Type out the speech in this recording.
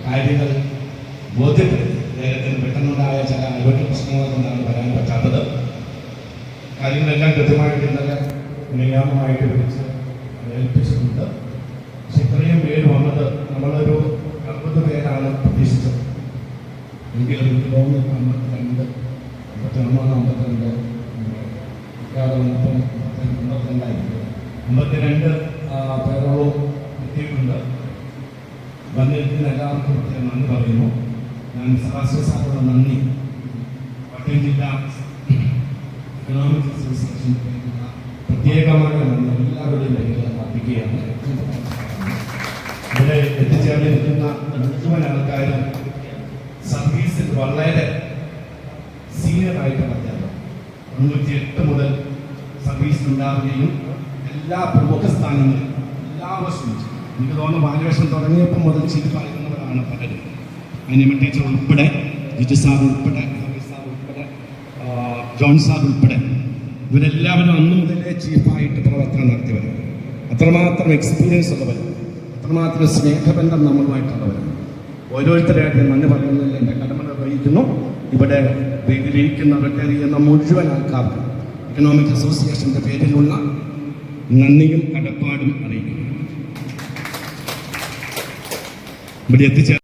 കാര്യങ്ങൾ ബോധ്യപ്പെടുത്തി. അദ്ദേഹത്തിന് പെട്ടെന്നുണ്ടായ ചില ആരോഗ്യ പ്രശ്നങ്ങൾ കൊണ്ടാണ് വരാൻ പറ്റാത്തത്. കാര്യങ്ങളെല്ലാം കൃത്യമായിട്ട് ഇന്നലെ നിയമമായിട്ട് വിളിച്ച് ഏൽപ്പിച്ചിട്ടുണ്ട്. പക്ഷെ ഇത്രയും പേര് വന്നത് നമ്മളൊരു 60 പേരാണ് പ്രതീക്ഷിച്ചത്. എങ്കിലും എനിക്ക് തോന്നുന്നു 52, 52 പേരോളം എത്തിയിട്ടുണ്ട്. വന്നിരിക്കുന്ന എല്ലാവർക്കും പ്രത്യേകം നന്ദി പറയുന്നു. ഞാൻ സദാശിവ സാറിനുള്ള നന്ദി കോട്ടയം ജില്ലാ എക്കണോമിക് അസോസിയേഷൻ പ്രത്യേകമായ നന്ദി എല്ലാവരുടെയും പേരിൽ അർപ്പിക്കുകയാണ്. ഇവിടെ എത്തിച്ചേർന്നിരിക്കുന്ന മുഴുവൻ ആൾക്കാരും സർവീസിൽ വളരെ സീനിയറായിട്ടുള്ള അധ്യാപകർ 98 മുതൽ സർവീസിലുണ്ടാവുകയും എല്ലാ പ്രമുഖ സ്ഥാനങ്ങളിലും എല്ലാ വർഷവും എനിക്ക് തോന്നുന്നു വാല്യുവേഷൻ തുടങ്ങിയപ്പോൾ മുതൽ ചീഫായിരുന്നവരാണ് പലരും. അനിമ ടീച്ചർ ഉൾപ്പെടെ, ജിജു സാർ ഉൾപ്പെടെ, സാർ ഉൾപ്പെടെ, ജോൺ സാർ ഉൾപ്പെടെ ഇവരെല്ലാവരും അന്നു മുതലേ ചീഫായിട്ട് പ്രവർത്തനം നടത്തിയവരും. അത്രമാത്രം എക്സ്പീരിയൻസ് ഉള്ളവരും, അത്രമാത്രം സ്നേഹബന്ധം നമ്മളുമായിട്ടുള്ളവരും. ഓരോരുത്തരായിട്ട് നന്ദി പറയുന്നതിൽ എൻ്റെ കടമ നിർവഹിക്കുന്നു. ഇവിടെ വേദിയിലിരിക്കുന്ന റിട്ടയർ ചെയ്യുന്ന മുഴുവൻ ആൾക്കാർക്കും എക്കണോമിക് അസോസിയേഷൻ്റെ പേരിലുള്ള നന്ദിയും കടപ്പാടും അറിയിക്കുന്നു. ഇവിടെ എത്തിച്ചേർന്ന്